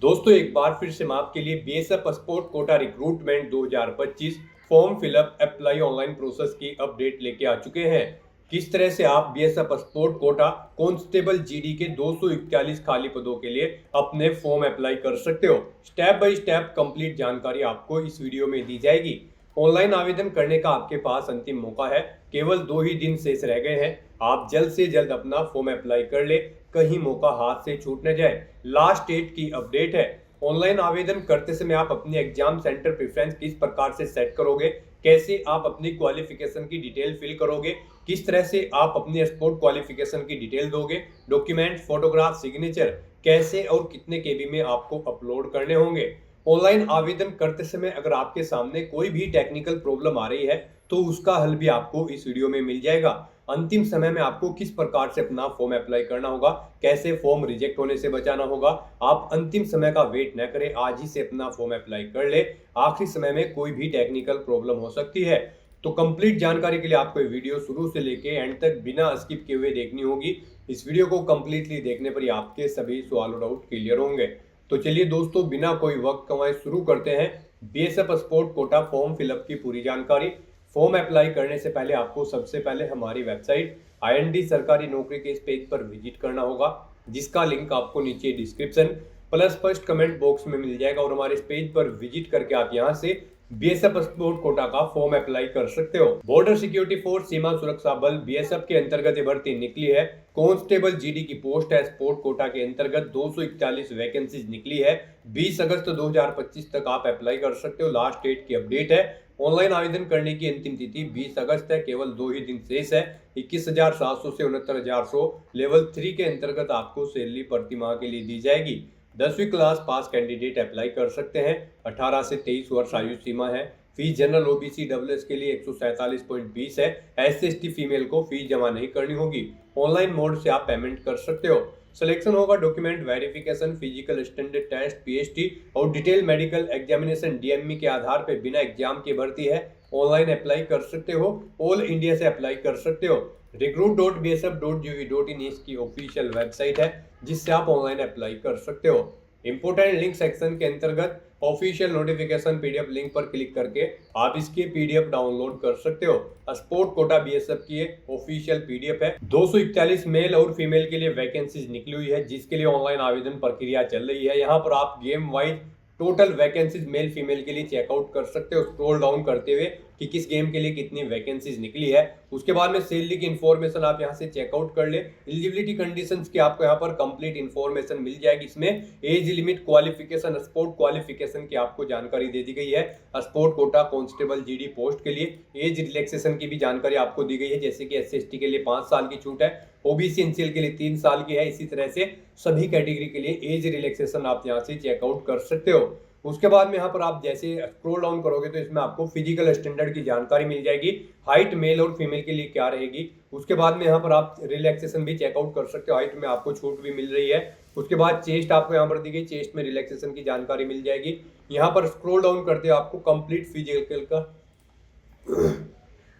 दोस्तों एक बार फिर से मैं आपके लिए BSF sport Kota recruitment 2025 form fill up apply online process की अपडेट लेके आ चुके हैं। किस तरह से आप BSF sport Kota constable GD के 241 खाली पदों के लिए अपने फॉर्म अप्लाई कर सकते हो, स्टेप बाय स्टेप कंप्लीट जानकारी आपको इस वीडियो में दी जाएगी। ऑनलाइन आवेदन करने का आपके पास अंतिम मौका है, केवल 2 ही दिन शेष रह गए हैं। आप जल्द से जल्द अपना फॉर्म अप्लाई कर ले, कहीं मौका हाथ से छूट न जाए। लास्ट डेट की अपडेट है। ऑनलाइन आवेदन करते समय आप अपनी एग्जाम सेंटर प्रेफरेंस किस प्रकार से सेट करोगे, कैसे आप अपनी क्वालिफिकेशन की डिटेल फिल करोगे, किस तरह से आप अपनी स्पोर्ट क्वालिफिकेशन की डिटेल दोगे, डॉक्यूमेंट, फोटोग्राफ, सिग्नेचर कैसे और कितने केबी में आपको अपलोड करने होंगे। ऑनलाइन आवेदन करते समय अगर आपके सामने कोई भी टेक्निकल प्रॉब्लम आ रही है तो उसका हल भी आपको इस वीडियो में मिल जाएगा। अंतिम समय में आपको किस प्रकार से अपना फॉर्म अप्लाई करना होगा, कैसे फॉर्म रिजेक्ट होने से बचाना होगा। आप अंतिम समय का वेट न करें, आज ही से अपना फॉर्म अप्लाई कर ले। आखिरी समय में कोई भी टेक्निकल प्रॉब्लम हो सकती है। तो कंप्लीट जानकारी के लिए आपको ये वीडियो शुरू से लेके एंड तक बिना स्किप किए हुए देखनी होगी। इस वीडियो को कंप्लीटली देखने पर ही आपके सभी सवाल और डाउट क्लियर होंगे। तो चलिए दोस्तों, बिना कोई वक्त कमाए शुरू करते हैं BSF sport Kota form fill up की पूरी जानकारी। फॉर्म अप्लाई करने से पहले आपको सबसे पहले हमारी वेबसाइट आईएनडी सरकारी नौकरी के इस पेज पर विजिट करना होगा, जिसका लिंक आपको नीचे description plus first comment box में मिल जाएगा। और हमारे इस पेज पर विजिट करके आप यहां से बीएसएफ स्पोर्ट कोटा का फॉर्म अप्लाई कर सकते हो। बॉर्डर सिक्योरिटी फोर्स सीमा सुरक्षा बल बीएसएफ के अंतर्गत ये भर्ती निकली है। कांस्टेबल जीडी की पोस्ट है। स्पोर्ट कोटा के अंतर्गत 241 वैकेंसीज निकली है। 20 अगस्त 2025 तक आप अप्लाई कर सकते हो। लास्ट डेट की अपडेट है। ऑनलाइन आवेदन करने की अंतिम तिथि 20 अगस्त है। केवल 2 ही दिन शेष है। 21,700 से 69,100 लेवल 3 के अंतर्गत आपको सैलरी प्रति माह के लिए दी जाएगी। 10वीं क्लास पास कैंडिडेट अप्लाई कर सकते हैं। 18 से 23 वर्ष आयु सीमा है। फीस जनरल ओबीसी डब्ल्यूएस के लिए 147.20 है। SC/ST फीमेल को फीस जमा नहीं करनी होगी। ऑनलाइन मोड से आप पेमेंट कर सकते हो। सिलेक्शन होगा document verification, physical standard test PHT और डिटेल मेडिकल एग्जामिनेशन डीएमई के आधार पर बिना एग्जाम की भर्ती है। ऑनलाइन अप्लाई कर सकते हो। ऑल इंडिया से अप्लाई कर सकते हो। recruit.bsf.gov.in इसकी ऑफिशियल वेबसाइट है, जिससे आप ऑनलाइन अप्लाई कर सकते हो। इंपोर्टेंट लिंक सेक्शन के अंतर्गत ऑफिशियल नोटिफिकेशन पीडीएफ लिंक पर क्लिक करके आप इसके पीडीएफ डाउनलोड कर सकते हो। स्पोर्ट कोटा बीएसएफ की ऑफिशियल पीडीएफ है। 241 मेल और फीमेल के लिए वैकेंसीज निकली हुई है, जिसके लिए ऑनलाइन आवेदन प्रक्रिया चल रही है। यहाँ पर आप game wise total vacancies male female के लिए चेकआउट कर सकते हो, स्क्रॉल डाउन करते हुए कि किस गेम के लिए कितनी वैकेंसीज निकली है। उसके बाद में सैलरी की इन्फॉर्मेशन आप यहां से चेकआउट कर ले। एलिजिबिलिटी कंडीशंस की आपको यहां पर कंप्लीट इन्फॉर्मेशन मिल जाएगी। इसमें age limit, qualification, sport qualification की आपको जानकारी दे दी गई है। Sport Kota constable GD post के लिए एज रिलैक्सेशन की भी जानकारी आपको दी गई है, जैसे कि SC/ST के लिए 5 साल की छूट है, ओबीसी एनसीएल के लिए 3 साल की है। इसी तरह से सभी कैटेगरी के लिए एज रिलैक्सेशन आप यहाँ से चेकआउट कर सकते हो। उसके बाद में यहाँ पर आप जैसे स्क्रॉल डाउन करोगे तो इसमें आपको फिजिकल स्टैंडर्ड की जानकारी मिल जाएगी, हाइट मेल और फीमेल के लिए क्या रहेगी। उसके बाद में यहाँ पर आप रिलैक्सेशन भी चेकआउट कर सकते हो, हाइट में आपको छूट भी मिल रही है। उसके बाद चेस्ट आपको यहाँ पर दी गई, चेस्ट में रिलैक्सेशन की जानकारी मिल जाएगी। यहाँ पर स्क्रॉल डाउन करते आपको कंप्लीट फिजिकल का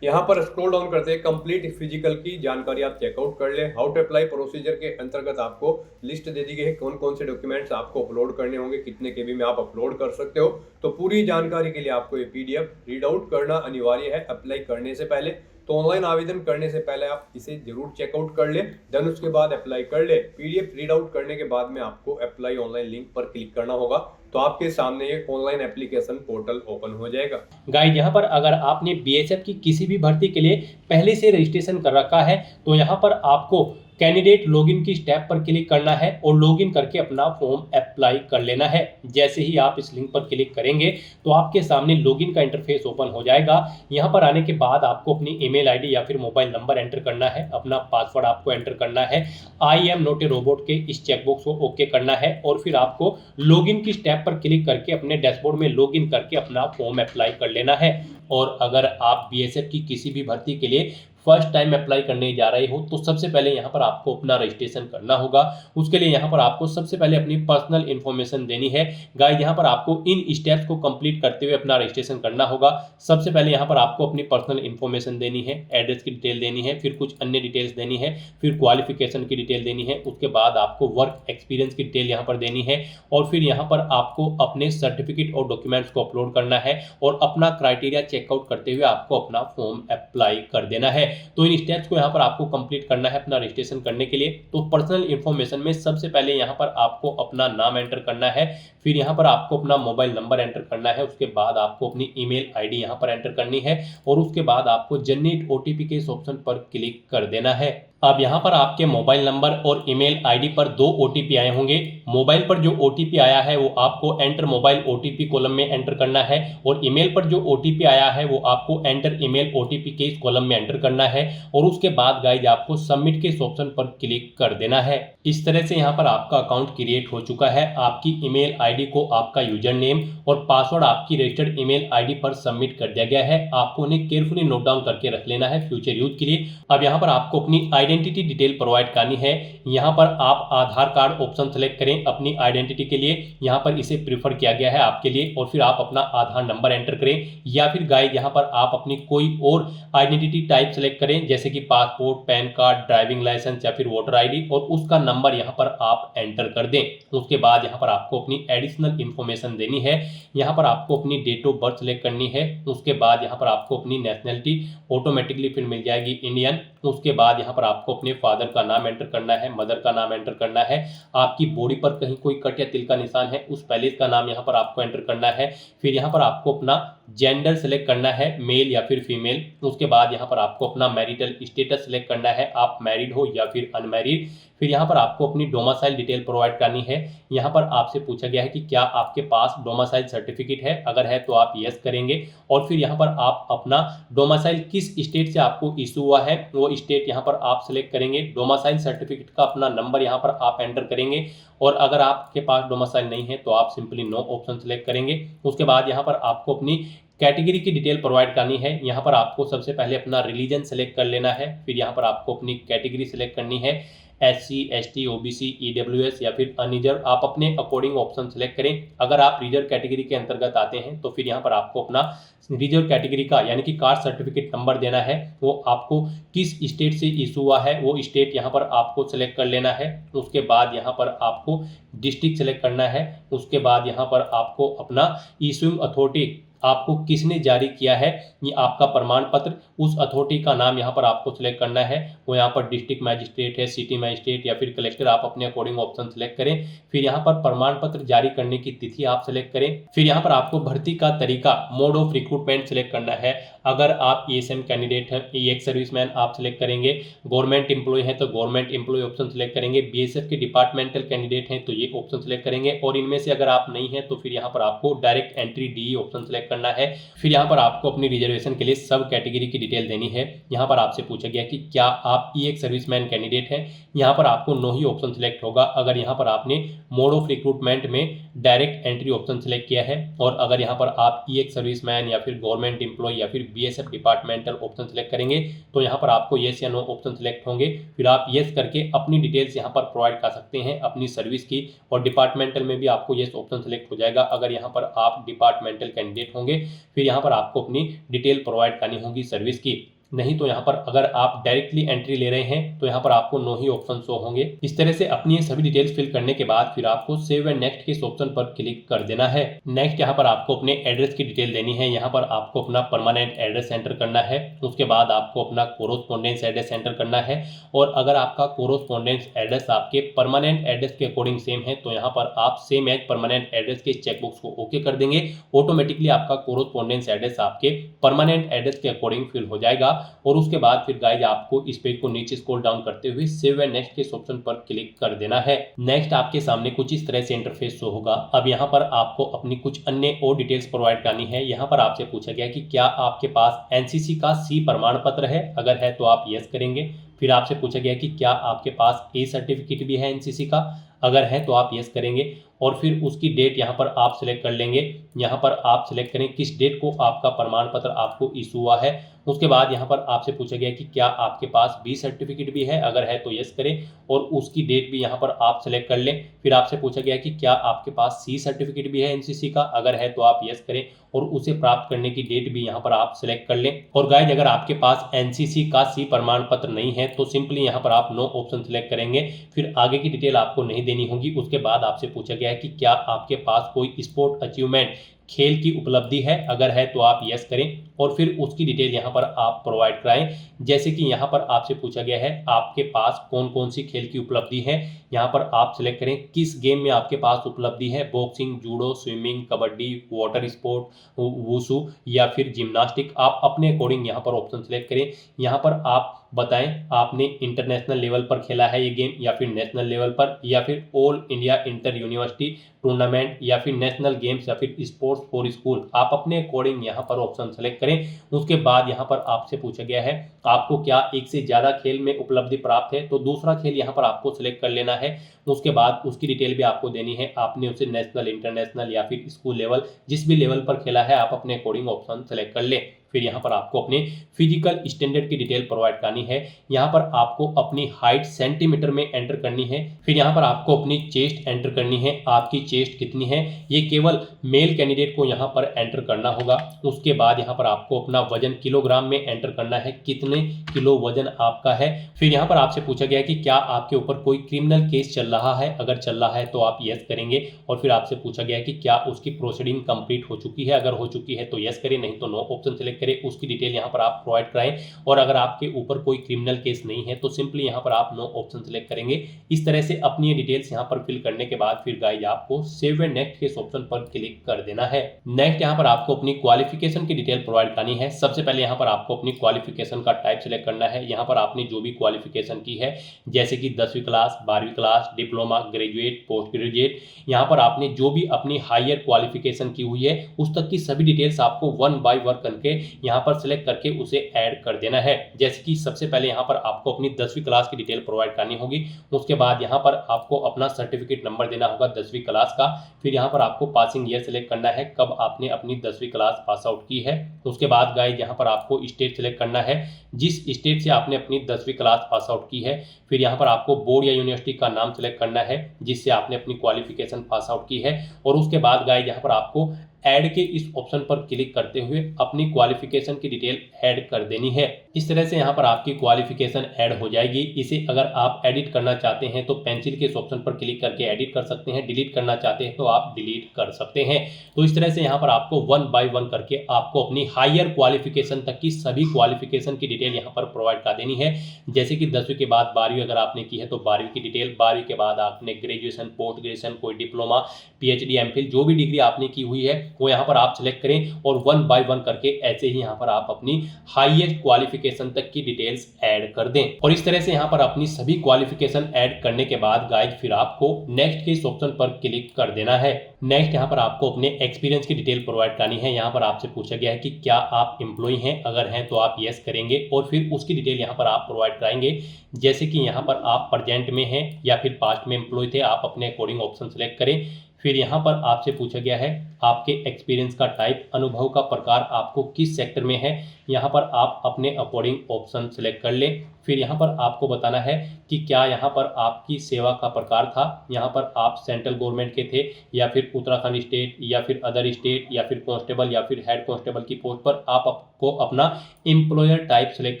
यहाँ पर स्क्रॉल डाउन करते हैं कंप्लीट फिजिकल की जानकारी आप चेकआउट कर ले। हाउ टू अप्लाई प्रोसीजर के अंतर्गत आपको लिस्ट दे दी गई है, कौन कौन से डॉक्यूमेंट्स आपको अपलोड करने होंगे, कितने केबी में आप अपलोड कर सकते हो। तो पूरी जानकारी के लिए आपको ये पीडीएफ रीड आउट करना अनिवार्य है अप्लाई करने से पहले। तो ऑनलाइन आवेदन करने से पहले आप इसे जरूर चेकआउट कर ले, देन उसके बाद अप्लाई कर ले। पीडीएफ रीड आउट करने के बाद में आपको अप्लाई ऑनलाइन लिंक पर क्लिक करना होगा, तो आपके सामने एक ऑनलाइन एप्लीकेशन पोर्टल ओपन हो जाएगा। गाइड, यहाँ पर अगर आपने बीएसएफ की किसी भी भर्ती के लिए पहले से रजिस्ट्रेशन कर रखा है तो यहाँ पर आपको कैंडिडेट लॉगिन की स्टेप पर क्लिक करना है और लॉगिन करके अपना फॉर्म अप्लाई कर लेना है। जैसे ही आप इस लिंक पर क्लिक करेंगे तो आपके सामने लॉगिन का इंटरफेस ओपन हो जाएगा। यहाँ पर आने के बाद आपको अपनी ईमेल आईडी या फिर मोबाइल नंबर एंटर करना है, अपना पासवर्ड आपको एंटर करना है, I am not a robot के इस चेकबॉक्स को ओके करना है और फिर आपको लॉगिन की स्टेप पर क्लिक करके अपने डैशबोर्ड में लॉगिन करके अपना फॉर्म अप्लाई कर लेना है। और अगर आप बीएसएफ की किसी भी भर्ती के लिए फर्स्ट टाइम अप्लाई करने जा रहे हो तो सबसे पहले यहाँ पर आपको अपना रजिस्ट्रेशन करना होगा। उसके लिए यहाँ पर आपको सबसे पहले अपनी पर्सनल इन्फॉर्मेशन देनी है। गाइस यहाँ पर आपको इन स्टेप्स को कंप्लीट करते हुए अपना रजिस्ट्रेशन करना होगा। सबसे पहले यहाँ पर आपको अपनी पर्सनल इन्फॉर्मेशन देनी है, एड्रेस की डिटेल देनी है, फिर कुछ अन्य डिटेल्स देनी है, फिर क्वालिफिकेशन की डिटेल देनी है, उसके बाद आपको वर्क एक्सपीरियंस की डिटेल यहाँ पर देनी है और फिर यहाँ पर आपको अपने सर्टिफिकेट और डॉक्यूमेंट्स को अपलोड करना है और अपना क्राइटेरिया चेकआउट करते हुए आपको अपना फॉर्म अप्लाई कर देना है। तो इन स्टेप्स को यहाँ पर आपको कंप्लीट करना है अपना रजिस्ट्रेशन करने के लिए। तो पर्सनल इन्फॉर्मेशन में सबसे पहले यहाँ पर आपको अपना नाम एंटर करना है, फिर यहाँ पर आपको अपना मोबाइल नंबर एंटर करना है, उसके बाद आपको अपनी ईमेल आईडी यहाँ पर एंटर करनी है और उसके बाद आपको जनरेट ओटीपी के इस ऑप्शन पर क्लिक कर देना है। अब यहाँ पर आपके मोबाइल नंबर और ईमेल आईडी पर 2 ओटीपी आए होंगे। मोबाइल पर जो ओटीपी आया है वो आपको एंटर मोबाइल ओटीपी कॉलम में एंटर करना है और ईमेल पर जो ओटीपी आया है वो आपको एंटर ईमेल ओटीपी के इस कॉलम में एंटर करना है और उसके बाद गाइज आपको सबमिट के इस ऑप्शन पर क्लिक कर देना है। इस तरह से यहाँ पर आपका अकाउंट क्रिएट हो चुका है। आपकी ईमेल आईडी को आपका यूजर नेम और पासवर्ड आपकी रजिस्टर्ड ईमेल आईडी पर सबमिट कर दिया गया है। आपको उन्हें केयरफुली नोट डाउन करके रख लेना है फ्यूचर यूज के लिए। अब यहाँ पर आपको अपनी आइडेंटिटी डिटेल प्रोवाइड करनी है। यहाँ पर आप आधार कार्ड ऑप्शन सेलेक्ट करें अपनी आइडेंटिटी के लिए, यहाँ पर इसे प्रीफर किया गया है आपके लिए और फिर आप अपना आधार नंबर एंटर करें या फिर गाइस यहाँ पर आप अपनी कोई और आइडेंटिटी टाइप सेलेक्ट करें जैसे कि passport, PAN card, driving licence या फिर वोटर आईडी और उसका नंबर यहाँ पर आप एंटर कर दें। उसके बाद यहाँ पर आपको अपनी एडिशनल इन्फॉर्मेशन देनी है। यहाँ पर आपको अपनी डेट ऑफ बर्थ सेलेक्ट करनी है। उसके बाद यहाँ पर आपको अपनी नेशनलिटी ऑटोमेटिकली फिर मिल जाएगी इंडियन। उसके बाद यहाँ पर आपको अपने फादर का नाम एंटर करना है, मदर का नाम एंटर करना है। आपकी बॉडी पर कहीं कोई कट या तिल का निशान है उस पैलेस का नाम यहाँ पर आपको एंटर करना है। फिर यहाँ पर आपको अपना जेंडर सेलेक्ट करना है, मेल या फिर फीमेल। उसके बाद यहाँ पर आपको अपना मैरिटल स्टेटस सेलेक्ट करना है, आप मैरिड हो या फिर अनमैरिड। फिर यहाँ पर आपको अपनी डोमिसाइल डिटेल प्रोवाइड करनी है। यहाँ पर आपसे पूछा गया है कि क्या आपके पास डोमिसाइल सर्टिफिकेट है, अगर है तो आप यस करेंगे और फिर यहाँ पर आप अपना डोमिसाइल किस स्टेट से आपको इशू हुआ है वो स्टेट यहाँ पर आप सेलेक्ट करेंगे। डोमिसाइल सर्टिफिकेट का अपना नंबर यहाँ पर आप एंटर करेंगे और अगर आपके पास डोमिसाइल नहीं है तो आप सिंपली नो ऑप्शन सेलेक्ट करेंगे। उसके बाद यहाँ पर आपको अपनी कैटेगरी की डिटेल प्रोवाइड करनी है। यहाँ पर आपको सबसे पहले अपना रिलीजन सेलेक्ट कर लेना है, फिर यहाँ पर आपको अपनी कैटेगरी सेलेक्ट करनी है, SC, ST, OBC, EWS या फिर अनरिजर्व। आप अपने अकॉर्डिंग ऑप्शन सेलेक्ट करें। अगर आप रिजर्व कैटेगरी के अंतर्गत आते हैं तो फिर यहाँ पर आपको अपना रिजर्व कैटेगरी का यानी कि कास्ट सर्टिफिकेट नंबर देना है। वो आपको किस स्टेट से इशू हुआ है वो स्टेट यहाँ पर आपको सेलेक्ट कर लेना है। उसके बाद यहाँ पर आपको डिस्ट्रिक्ट सेलेक्ट करना है। उसके बाद यहाँ पर आपको अपना इशूइंग अथॉरिटी आपको किसने जारी किया है ये आपका प्रमाण पत्र, उस अथॉरिटी का नाम यहाँ पर आपको सिलेक्ट करना है। वो यहाँ पर डिस्ट्रिक्ट मैजिस्ट्रेट है, सिटी मैजिस्ट्रेट या फिर कलेक्टर, आप अपने अकॉर्डिंग ऑप्शन सेलेक्ट करें। फिर यहाँ पर प्रमाण पत्र जारी करने की तिथि आप सेलेक्ट करें। फिर यहाँ पर आपको भर्ती का तरीका, मोड ऑफ रिक्रूटमेंट सेलेक्ट करना है। अगर आप ESM कैंडिडेट हैं, एक्स सर्विसमैन आप सेलेक्ट करेंगे। गवर्नमेंट एम्प्लॉय है तो गवर्नमेंट एम्प्लॉय ऑप्शन सेलेक्ट करेंगे। BSF के डिपार्टमेंटल कैंडिडेट हैं तो ये ऑप्शन सेलेक्ट करेंगे और इनमें से अगर आप नहीं हैं तो फिर यहाँ पर आपको direct entry DE option select करना है। फिर यहाँ पर आपको अपनी रिजर्वेशन के लिए सब कैटेगरी की डिटेल देनी है। यहाँ पर आपसे पूछा गया कि क्या आप एक्स सर्विसमैन कैंडिडेट हैं, यहाँ पर आपको नो ही ऑप्शन सेलेक्ट होगा। अगर यहाँ पर आपने मोड ऑफ रिक्रूटमेंट में डायरेक्ट एंट्री ऑप्शन सेलेक्ट किया है और अगर यहाँ पर आप एक्स सर्विसमैन या फिर गवर्नमेंट एम्प्लॉय या फिर BSF डिपार्टमेंटल ऑप्शन सेलेक्ट करेंगे तो यहाँ पर आपको येस या नो ऑप्शन सेलेक्ट होंगे। फिर आप येस करके अपनी डिटेल्स यहाँ पर प्रोवाइड कर सकते हैं अपनी सर्विस की और डिपार्टमेंटल में भी आपको येस ऑप्शन सेलेक्ट हो जाएगा अगर यहाँ पर आप डिपार्टमेंटल कैंडिडेट होंगे। फिर यहाँ पर आपको अपनी डिटेल प्रोवाइड करनी होगी सर्विस की। नहीं तो यहाँ पर अगर आप डायरेक्टली एंट्री ले रहे हैं तो यहाँ पर आपको नो ही ऑप्शन शो होंगे। इस तरह से अपनी ये सभी डिटेल्स फिल करने के बाद फिर आपको सेव एंड नेक्स्ट के इस ऑप्शन पर क्लिक कर देना है। नेक्स्ट यहाँ पर आपको अपने एड्रेस की डिटेल देनी है। यहाँ पर आपको अपना परमानेंट एड्रेस एंटर करना है। उसके बाद आपको अपना कोरोस्पोंडेंस एड्रेस एंटर करना है और अगर आपका कोरोस्पोंडेंस एड्रेस आपके परमानेंट एड्रेस के अकॉर्डिंग सेम है तो यहाँ पर आप सेम एज परमानेंट एड्रेस के चेकबॉक्स को ओके कर देंगे। ऑटोमेटिकली आपका कोरोस्पोंडेंस एड्रेस आपके परमानेंट एड्रेस के अकॉर्डिंग फिल हो जाएगा और उसके बाद फिर गाइज आपको इस पेज को नीचे स्क्रॉल डाउन करते हुए सेव एंड नेक्स्ट के इस ऑप्शन पर क्लिक कर देना है। नेक्स्ट आपके सामने कुछ इस तरह से इंटरफेस शो होगा। अब यहाँ पर आपको अपनी कुछ अन्य और डिटेल्स प्रोवाइड करनी है। यहाँ पर आपसे पूछा गया कि क्या आपके पास NCC का C प्रमाण पत्र है, अगर है तो आप यस करेंगे। फिर आपसे पूछा गया कि क्या आपके पास A सर्टिफिकेट भी है NCC का, अगर है तो आप यस करेंगे और फिर उसकी डेट यहाँ पर आप सिलेक्ट कर लेंगे। यहाँ पर आप सिलेक्ट करें किस डेट को आपका प्रमाण पत्र आपको इशू हुआ है उसके बाद यहाँ पर आपसे पूछा गया कि क्या आपके पास बी सर्टिफिकेट भी है, अगर है तो यस करें और उसकी डेट भी यहाँ पर आप सेलेक्ट कर लें। फिर आपसे पूछा गया कि क्या आपके पास सी सर्टिफिकेट भी है एनसीसी का, अगर है तो आप यस करें और उसे प्राप्त करने की डेट भी यहाँ पर आप सेलेक्ट कर लें। और गाइज अगर आपके पास एनसीसी का सी प्रमाण पत्र नहीं है तो सिंपली यहाँ पर आप नो ऑप्शन सेलेक्ट करेंगे, फिर आगे की डिटेल आपको नहीं देनी होगी। उसके बाद आपसे पूछा गया है कि क्या आपके पास कोई स्पोर्ट अचीवमेंट खेल की उपलब्धि है, अगर है तो आप यस करें और फिर उसकी डिटेल यहाँ पर आप प्रोवाइड कराएं। जैसे कि यहाँ पर आपसे पूछा गया है आपके पास कौन कौन सी खेल की उपलब्धि है, यहाँ पर आप सिलेक्ट करें किस गेम में आपके पास उपलब्धि है, boxing, judo, swimming, kabaddi, water sport, wushu या फिर जिम्नास्टिक। आप अपने अकॉर्डिंग यहाँ पर ऑप्शन सेलेक्ट करें। यहाँ पर आप बताएं आपने इंटरनेशनल लेवल पर खेला है ये गेम या फिर नेशनल लेवल पर या फिर all India inter university tournament या फिर नेशनल गेम्स या फिर स्पोर्ट्स फॉर स्कूल। आप अपने अकॉर्डिंग यहाँ पर ऑप्शन सेलेक्ट करें। उसके बाद यहाँ पर आपसे पूछा गया है आपको क्या एक से ज़्यादा खेल में उपलब्धि प्राप्त है, तो दूसरा खेल यहाँ पर आपको सिलेक्ट कर लेना है। उसके बाद उसकी डिटेल भी आपको देनी है, आपने उसे नेशनल, इंटरनेशनल या फिर स्कूल लेवल, जिस भी लेवल पर खेला है आप अपने अकॉर्डिंग ऑप्शन सेलेक्ट कर लें। फिर यहाँ पर आपको अपने फिजिकल स्टैंडर्ड की डिटेल प्रोवाइड करनी है। यहाँ पर आपको अपनी हाइट सेंटीमीटर में एंटर करनी है। फिर यहाँ पर आपको अपनी चेस्ट एंटर करनी है, आपकी चेस्ट कितनी है, ये केवल मेल कैंडिडेट को यहाँ पर एंटर करना होगा। उसके बाद यहाँ पर आपको अपना वजन किलोग्राम में एंटर करना है, कितने किलो वजन आपका है। फिर यहाँ पर आपसे पूछा गया है कि क्या आपके ऊपर कोई क्रिमिनल केस चल रहा है, अगर चल रहा है तो आप यस करेंगे और फिर आपसे पूछा गया है कि क्या उसकी प्रोसीडिंग कंप्लीट हो चुकी है, अगर हो चुकी है तो यस करें, नहीं तो नो ऑप्शन सेलेक्ट करें। उसकी डिटेल यहाँ पर आप प्रोवाइड कराएं और अगर आपके ऊपर कोई क्रिमिनल केस नहीं है तो सिंपली यहाँ पर आप नो ऑप्शन सेलेक्ट करेंगे। इस तरह से अपनी डिटेल्स यहाँ पर फिल करने के बाद फिर गाइज आपको सेव एंड नेक्स्ट के ऑप्शन पर क्लिक कर देना है। नेक्स्ट यहाँ पर आपको अपनी क्वालिफिकेशन की डिटेल प्रोवाइड करनी है। सबसे पहले यहाँ पर आपको अपनी क्वालिफिकेशन का टाइप सेलेक्ट करना है। यहाँ पर आपने जो भी क्वालिफिकेशन की है जैसे कि 10वीं क्लास, 12वीं class, diploma, graduate, post graduate, यहाँ पर आपने जो भी अपनी हायर क्वालिफिकेशन की हुई है उस तक की सभी डिटेल्स आपको वन बाय वन करके यहाँ पर सिलेक्ट करके उसे ऐड कर देना है। जैसे कि सबसे पहले यहाँ पर आपको अपनी 10वीं क्लास की डिटेल प्रोवाइड करनी होगी। उसके बाद यहाँ पर आपको अपना सर्टिफिकेट नंबर देना होगा 10वीं क्लास का। फिर यहाँ पर आपको पासिंग ईयर सेलेक्ट करना है, कब आपने अपनी 10वीं क्लास पास आउट की है। उसके बाद गाइज यहाँ पर आपको स्टेट सेलेक्ट करना है, जिस स्टेट से आपने अपनी 10वीं क्लास पास आउट की है। फिर यहाँ पर आपको बोर्ड या यूनिवर्सिटी का नाम सेलेक्ट करना है जिससे आपने अपनी क्वालिफिकेशन पास आउट की है। और उसके बाद गाइज यहाँ पर आपको ऐड के इस ऑप्शन पर क्लिक करते हुए अपनी क्वालिफिकेशन की डिटेल ऐड कर देनी है। इस तरह से यहाँ पर आपकी क्वालिफिकेशन ऐड हो जाएगी। इसे अगर आप एडिट करना चाहते हैं तो पेंसिल के इस ऑप्शन पर क्लिक करके एडिट कर सकते हैं, डिलीट करना चाहते हैं तो आप डिलीट कर सकते हैं। तो इस तरह से यहाँ पर आपको वन बाय वन करके आपको अपनी हायर क्वालिफिकेशन तक की सभी क्वालिफिकेशन की डिटेल यहाँ पर प्रोवाइड कर देनी है। जैसे कि 10वीं के बाद 12वीं अगर आपने की है तो 12वीं की डिटेल, 12वीं के बाद आपने ग्रेजुएशन, पोस्ट ग्रेजुएशन, कोई डिप्लोमा, पीएचडी, एमफिल जो भी डिग्री आपने की हुई है वो यहाँ पर आप सिलेक्ट करें और वन बाय वन करके ऐसे ही यहाँ पर आप अपनी हाईएस्ट क्वालिफिकेशन तक की डिटेल्स ऐड कर दें। और इस तरह से यहाँ पर अपनी सभी क्वालिफिकेशन ऐड करने के बाद गाइज फिर आपको नेक्स्ट के इस ऑप्शन पर क्लिक कर देना है। नेक्स्ट यहाँ पर आपको अपने एक्सपीरियंस की डिटेल प्रोवाइड करनी है। यहाँ पर आपसे पूछा गया है कि क्या आप एम्प्लॉय हैं, अगर हैं तो आप यस करेंगे और फिर उसकी डिटेल यहाँ पर आप प्रोवाइड कराएंगे। जैसे कि यहाँ पर आप प्रेजेंट में हैं या फिर पास्ट में एम्प्लॉय थे, आप अपने अकॉर्डिंग ऑप्शन सेलेक्ट करें। फिर यहाँ पर आपसे पूछा गया है आपके एक्सपीरियंस का टाइप, अनुभव का प्रकार आपको किस सेक्टर में है, यहाँ पर आप अपने अकॉर्डिंग ऑप्शन सेलेक्ट कर लें। फिर यहाँ पर आपको बताना है कि क्या यहाँ पर आपकी सेवा का प्रकार था, यहाँ पर आप सेंट्रल गवर्नमेंट के थे या फिर उत्तराखंड स्टेट या फिर अदर स्टेट या फिर कांस्टेबल या फिर हेड कांस्टेबल की पोस्ट पर आपको अपना एम्प्लॉयर टाइप सेलेक्ट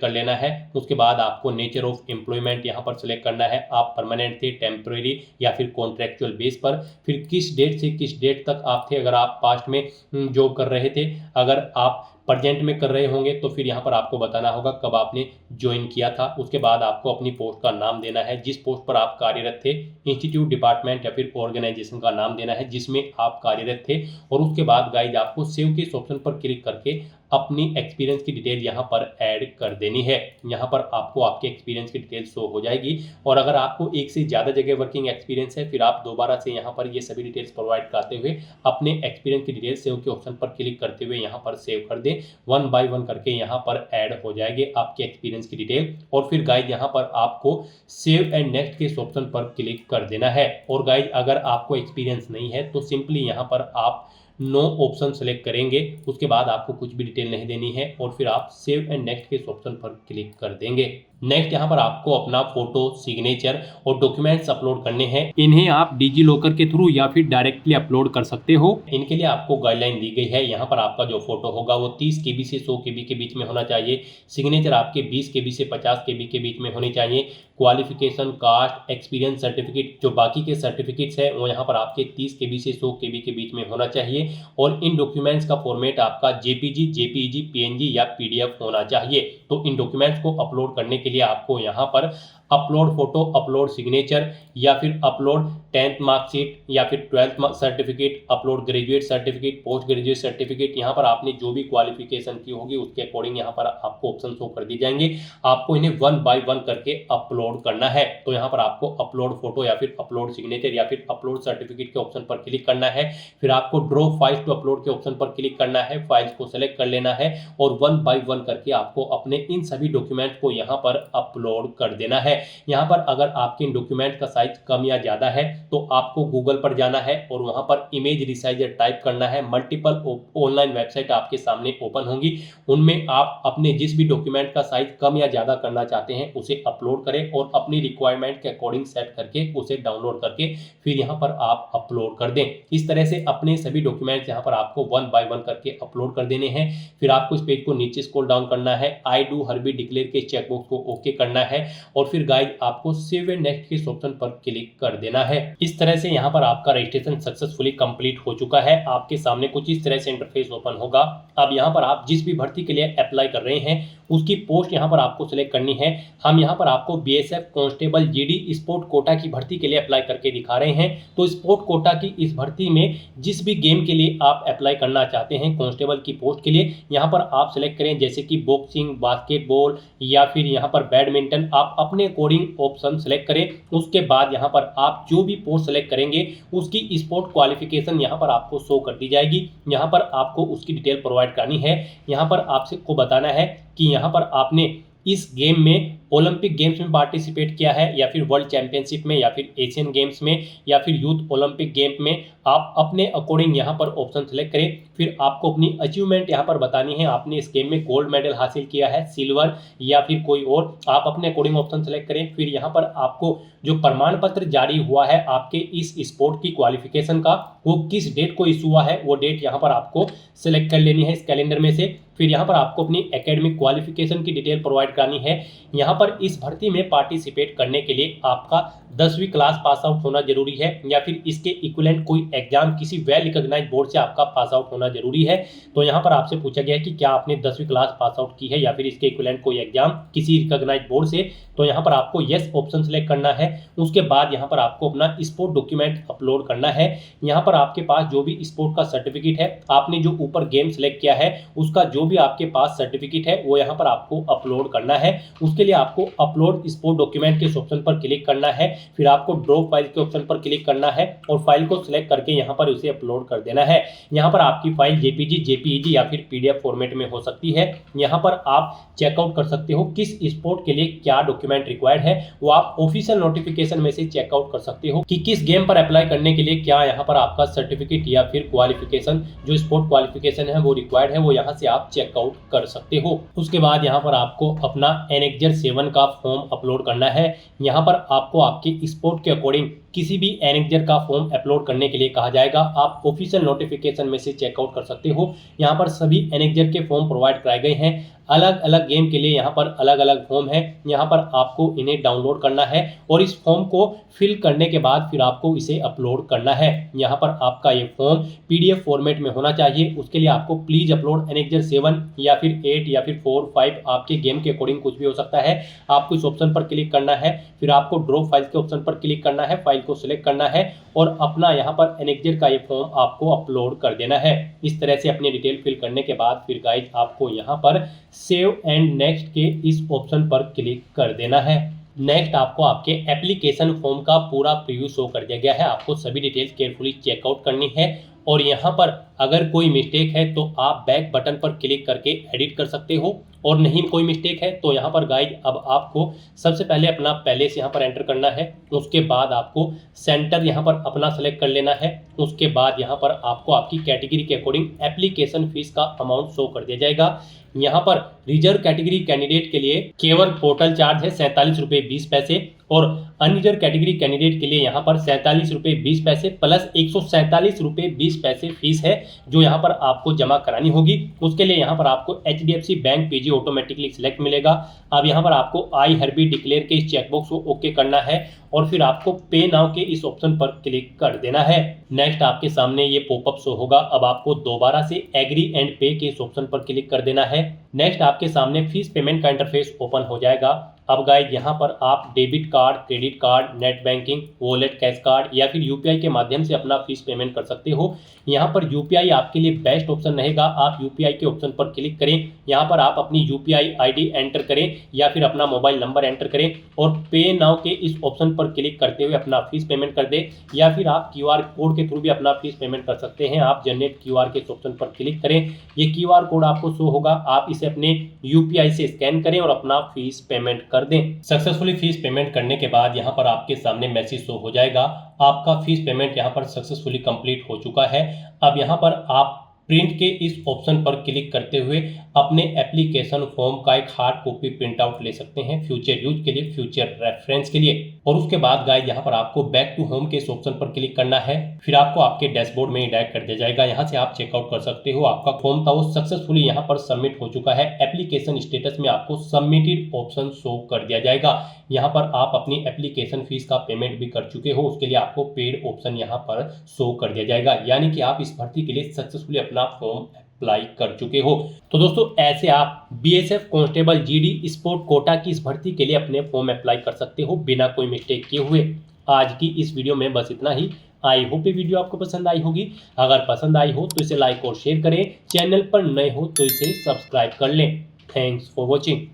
कर लेना है। उसके बाद आपको नेचर ऑफ एम्प्लॉयमेंट यहाँ पर सेलेक्ट करना है, आप परमानेंट थे, टेम्परेरी या फिर कॉन्ट्रेक्चुअल बेस पर। फिर किस डेट से किस डेट तक आप थे, अगर आप पास्ट में जॉब कर रहे थे, अगर आप प्रेजेंट में कर रहे होंगे तो फिर यहाँ पर आपको बताना होगा कब आपने ज्वाइन किया था। उसके बाद आपको अपनी पोस्ट का नाम देना है, जिस पोस्ट पर आप कार्यरत थे, इंस्टीट्यूट, डिपार्टमेंट या फिर ऑर्गेनाइजेशन का नाम देना है जिसमें आप कार्यरत थे। और उसके बाद गाइज आपको सेव के इस ऑप्शन पर क्लिक करके अपनी एक्सपीरियंस की डिटेल यहाँ पर ऐड कर देनी है। यहाँ पर आपको आपके एक्सपीरियंस की डिटेल शो हो जाएगी। और अगर आपको एक से ज़्यादा जगह वर्किंग एक्सपीरियंस है फिर आप दोबारा से यहाँ पर ये सभी डिटेल्स प्रोवाइड करते हुए अपने एक्सपीरियंस की डिटेल सेव के ऑप्शन पर क्लिक करते हुए यहाँ पर सेव कर दें। से 1 बाय 1 करके यहाँ पर ऐड हो जाएंगे आपके एक्सपीरियंस की डिटेल। और फिर गाइज यहाँ पर आपको सेव एंड नेक्स्ट के इस ऑप्शन पर क्लिक कर देना है। और गाइज अगर आपको एक्सपीरियंस नहीं है तो सिंपली यहाँ पर आप नो ऑप्शन सेलेक्ट करेंगे, उसके बाद आपको कुछ भी डिटेल नहीं देनी है और फिर आप सेव एंड नेक्स्ट के इस ऑप्शन पर क्लिक कर देंगे। नेक्स्ट यहाँ पर आपको अपना फोटो, सिग्नेचर और डॉक्यूमेंट्स अपलोड करने हैं। इन्हें आप डिजी लॉकर के थ्रू या फिर डायरेक्टली अपलोड कर सकते हो। इनके लिए आपको गाइडलाइन दी गई है। यहाँ पर आपका जो फोटो होगा वो 30 KB से 100 KB के बीच में होना चाहिए। सिग्नेचर आपके 20 KB से 50 KB के बीच में होनी चाहिए। क्वालिफिकेशन, कास्ट, एक्सपीरियंस सर्टिफिकेट, जो बाकी के सर्टिफिकेट्स हैं वो यहाँ पर आपके 30 KB से 100 KB के बीच में होना चाहिए। और इन डॉक्यूमेंट्स का फॉर्मेट आपका JPG, JPEG, PNG या PDF होना चाहिए। तो इन डॉक्यूमेंट्स को अपलोड करने के लिए आपको यहाँ पर अपलोड फोटो, अपलोड सिग्नेचर या फिर अपलोड 10th मार्कशीट या फिर 12th certificate, upload graduate certificate, post graduate certificate, यहाँ पर आपने जो भी क्वालिफिकेशन की होगी उसके अकॉर्डिंग यहाँ पर आपको ऑप्शन शो कर दी जाएंगे। आपको इन्हें 1 बाय 1 करके अपलोड करना है। तो यहाँ पर आपको अपलोड फोटो या फिर अपलोड सिग्नेचर या फिर अपलोड सर्टिफिकेट के ऑप्शन पर क्लिक करना है। फिर आपको ड्रॉ फाइल्स टू अपलोड के ऑप्शन पर क्लिक करना है। फाइल्स को सेलेक्ट कर लेना है और 1 बाय 1 करके आपको अपने इन सभी डॉक्यूमेंट को यहाँ पर अपलोड कर देना है। यहाँ पर अगर आपके इन डॉक्यूमेंट का साइज कम या ज्यादा है तो आपको गूगल पर जाना है और वहां पर इमेज रिसाइजर टाइप करना है। मल्टीपल ऑनलाइन वेबसाइट आपके सामने ओपन होंगी, उनमें आप अपने जिस भी डॉक्यूमेंट का साइज कम या ज्यादा करना चाहते हैं उसे अपलोड करें और अपनी रिक्वायरमेंट के अकॉर्डिंग सेट करके उसे डाउनलोड करके फिर यहाँ पर आप अपलोड कर दें। इस तरह से अपने सभी डॉक्यूमेंट्स यहाँ पर आपको 1 बाय 1 करके अपलोड कर देने हैं। फिर आपको इस पेज को नीचे स्क्रॉल डाउन करना है, आई डू हर्बी डिक्लेयर के चेकबॉक्स को ओके करना है और फिर गाइड आपको सेव एंड नेक्स्ट के ऑप्शन पर क्लिक कर देना है। इस तरह से यहाँ पर आपका रजिस्ट्रेशन सक्सेसफुली कंप्लीट हो चुका है। आपके सामने कुछ इस तरह से इंटरफेस ओपन होगा। अब यहाँ पर आप जिस भी भर्ती के लिए अप्लाई कर रहे हैं उसकी पोस्ट यहाँ पर आपको सिलेक्ट करनी है। हम यहाँ पर आपको BSF constable GD sport Kota की भर्ती के लिए अप्लाई करके दिखा रहे हैं। तो स्पोर्ट कोटा की इस भर्ती में जिस भी गेम के लिए आप अप्लाई करना चाहते हैं कांस्टेबल की पोस्ट के लिए, यहाँ पर आप सिलेक्ट करें, जैसे कि बॉक्सिंग, बास्केटबॉल या फिर यहाँ पर बैडमिंटन। आप अपने अकॉर्डिंग ऑप्शन सेलेक्ट करें। उसके बाद यहाँ पर आप जो भी पोस्ट सेलेक्ट करेंगे उसकी स्पोर्ट क्वालिफिकेशन यहाँ पर आपको शो कर दी जाएगी। यहाँ पर आपको उसकी डिटेल प्रोवाइड करनी है। यहाँ पर आपसे को बताना है कि यहाँ पर आपने इस गेम में ओलंपिक गेम्स में पार्टिसिपेट किया है या फिर वर्ल्ड चैंपियनशिप में या फिर एशियन गेम्स में या फिर यूथ ओलंपिक गेम में। आप अपने अकॉर्डिंग यहाँ पर ऑप्शन सेलेक्ट करें। फिर आपको अपनी अचीवमेंट यहाँ पर बतानी है। आपने इस गेम में गोल्ड मेडल हासिल किया है, सिल्वर या फिर कोई और, आप अपने अकॉर्डिंग ऑप्शन सेलेक्ट करें। फिर यहाँ पर आपको जो प्रमाण पत्र जारी हुआ है आपके इस स्पोर्ट की क्वालिफिकेशन का, वो किस डेट को इशू हुआ है वो डेट यहाँ पर आपको सेलेक्ट कर लेनी है इस कैलेंडर में से। फिर यहाँ पर आपको अपनी एकेडमिक क्वालिफिकेशन की डिटेल प्रोवाइड करनी है। यहाँ पर इस भर्ती में पार्टिसिपेट करने के लिए आपका 10वीं क्लास पास आउट होना जरूरी है या फिर इसके इक्विवेलेंट कोई एग्जाम किसी वेल रिकॉग्नाइज्ड बोर्ड से आपका पास आउट होना जरूरी है। तो यहाँ पर आपसे पूछा गया है कि क्या आपने 10वीं क्लास पास आउट की है या फिर इसके इक्विवेलेंट कोई एग्जाम किसी रिकॉग्नाइज्ड बोर्ड से। तो यहाँ पर आपको यस ऑप्शन सेलेक्ट करना है। उसके बाद यहाँ पर आपको अपना स्पोर्ट डॉक्यूमेंट अपलोड करना है। यहाँ पर आपके पास जो भी स्पोर्ट का सर्टिफिकेट है, आपने जो ऊपर गेम सेलेक्ट किया है उसका जो भी आपके पास सर्टिफिकेट है वो यहाँ पर आपको अपलोड करना है। उसके लिए आपको अपलोड स्पोर्ट डॉक्यूमेंट के ऑप्शन पर क्लिक करना है। फिर आपको ड्रॉ फाइल के ऑप्शन पर क्लिक करना है और फाइल को सिलेक्ट करके यहाँ पर उसे अपलोड कर देना है। यहाँ पर आपकी फाइल JPG, JPEG या फिर PDF फॉर्मेट में हो सकती है। यहाँ पर आप चेकआउट कर सकते हो किस स्पोर्ट के लिए क्या डॉक्यूमेंट रिक्वायर्ड है, वो आप ऑफिशियल नोटिफिकेशन में से चेकआउट कर सकते हो कि किस गेम पर अप्लाई करने के लिए क्या यहाँ पर आपका सर्टिफिकेट या फिर क्वालिफिकेशन, जो स्पोर्ट क्वालिफिकेशन है वो रिक्वायर्ड है, वो यहाँ से आप चेकआउट कर सकते हो। उसके बाद यहाँ पर आपको अपना एनेक्जर 7 का फॉर्म अपलोड करना है। यहाँ पर आपको आपके स्पोर्ट के अकॉर्डिंग किसी भी एनेक्जर का फॉर्म अपलोड करने के लिए कहा जाएगा। आप ऑफिशियल नोटिफिकेशन में से चेकआउट कर सकते हो। यहाँ पर सभी एनेक्जर के फॉर्म प्रोवाइड कराए गए हैं। अलग अलग गेम के लिए यहाँ पर अलग अलग फॉर्म है। यहाँ पर आपको इन्हें डाउनलोड करना है और इस फॉर्म को फिल करने के बाद फिर आपको इसे अपलोड करना है। यहाँ पर आपका ये फॉर्म PDF फॉर्मेट में होना चाहिए। उसके लिए आपको प्लीज अपलोड एनेक्जर 7 या फिर 8 या फिर 4, 5 आपके गेम के अकॉर्डिंग कुछ भी हो सकता है। आपको इस ऑप्शन पर क्लिक करना है। फिर आपको ड्रॉ फाइल के ऑप्शन पर क्लिक करना है, फाइल को सिलेक्ट करना है और अपना यहाँ पर एनेक्जर का ये फॉर्म आपको अपलोड कर देना है। इस तरह से अपनी डिटेल फिल करने के बाद फिर गाइज आपको यहाँ पर सेव एंड नेक्स्ट के इस ऑप्शन पर क्लिक कर देना है। नेक्स्ट आपको आपके एप्लीकेशन फॉर्म का पूरा प्रीव्यू शो कर दिया गया है। आपको सभी डिटेल्स केयरफुली चेकआउट करनी है और यहाँ पर अगर कोई मिस्टेक है तो आप बैक बटन पर क्लिक करके एडिट कर सकते हो, और नहीं कोई मिस्टेक है तो यहाँ पर गाइज अब आपको सबसे पहले अपना पैलेस यहाँ पर एंटर करना है। उसके बाद आपको सेंटर यहाँ पर अपना सेलेक्ट कर लेना है। उसके बाद यहाँ पर आपको आपकी कैटेगरी के अकॉर्डिंग एप्लीकेशन फीस का अमाउंट शो कर दिया जाएगा। यहाँ पर रिजर्व कैटेगरी कैंडिडेट के लिए केवल पोर्टल चार्ज है 47 रुपये 20 पैसे, और अनरिजर्व कैटेगरी कैंडिडेट के लिए यहाँ पर 47 रुपये 20 पैसे प्लस 147 रुपये 20 पैसे फीस है जो यहाँ पर आपको जमा करानी होगी। उसके लिए यहाँ पर आपको HDFC bank PG automatically select मिलेगा। अब यहाँ पर आपको आई हरबी डिक्लेयर के इस चेकबॉक्स को ओके करना है और फिर आपको पे नाउ के इस ऑप्शन पर क्लिक कर देना है। नेक्स्ट आपके सामने ये पॉपअप शो होगा। अब आपको दोबारा से एग्री एंड पे के इस ऑप्शन पर क्लिक कर देना है। नेक्स्ट आपके सामने फीस पेमेंट का इंटरफेस ओपन हो जाएगा। अब गाइस यहाँ पर आप debit card, credit card, net banking, wallet, cash card या फिर यूपीआई के माध्यम से अपना फीस पेमेंट कर सकते हो। यहाँ पर यूपीआई आपके लिए बेस्ट ऑप्शन रहेगा। आप यूपीआई के ऑप्शन पर क्लिक करें, यहाँ पर आप अपनी यूपीआई आईडी एंटर करें या फिर अपना मोबाइल नंबर एंटर करें और पे नाउ के इस ऑप्शन पर क्लिक करते हुए अपना फीस पेमेंट कर दें, या फिर आप QR कोड के थ्रू भी अपना फीस पेमेंट कर सकते हैं। आप जनरेट QR के इस ऑप्शन पर क्लिक करें, ये QR कोड आपको शो होगा, आप इसे अपने यूपीआई से स्कैन करें और अपना फीस पेमेंट कर दें। सक्सेसफुली फीस पेमेंट करने के बाद यहाँ पर आपके सामने मैसेज शो हो जाएगा, आपका फीस पेमेंट यहाँ पर सक्सेसफुली कंप्लीट हो चुका है। अब यहाँ पर आप प्रिंट के इस ऑप्शन पर क्लिक करते हुए अपने एप्लीकेशन फॉर्म का एक हार्ड कॉपी प्रिंट आउट ले सकते हैं फ्यूचर यूज के लिए, फ्यूचर रेफरेंस के लिए। और उसके बाद गाइस यहाँ पर आपको बैक टू होम के इस ऑप्शन पर क्लिक करना है, फिर आपको आपके डैशबोर्ड में डायरेक्ट कर दिया जाएगा। यहाँ से आप चेकआउट कर सकते हो। आपका फॉर्म था वो सक्सेसफुली यहाँ पर सबमिट हो चुका है। एप्लीकेशन स्टेटस में आपको सबमिटेड ऑप्शन शो कर दिया जाएगा। यहाँ पर आप अपनी एप्लीकेशन फीस का पेमेंट भी कर चुके हो, उसके लिए आपको पेड ऑप्शन यहाँ पर शो कर दिया जाएगा, यानी कि आप इस भर्ती के लिए सक्सेसफुली अपना फॉर्म अप्लाई कर चुके हो। तो दोस्तों ऐसे आप BSF constable GD sport Kota की इस भर्ती के लिए अपने फॉर्म अप्लाई कर सकते हो बिना कोई मिस्टेक किए हुए। आज की इस वीडियो में बस इतना ही। आई होप ये वीडियो आपको पसंद आई होगी। अगर पसंद आई हो तो इसे लाइक और शेयर करें, चैनल पर नए हो तो इसे सब्सक्राइब कर लें। Thanks for watching.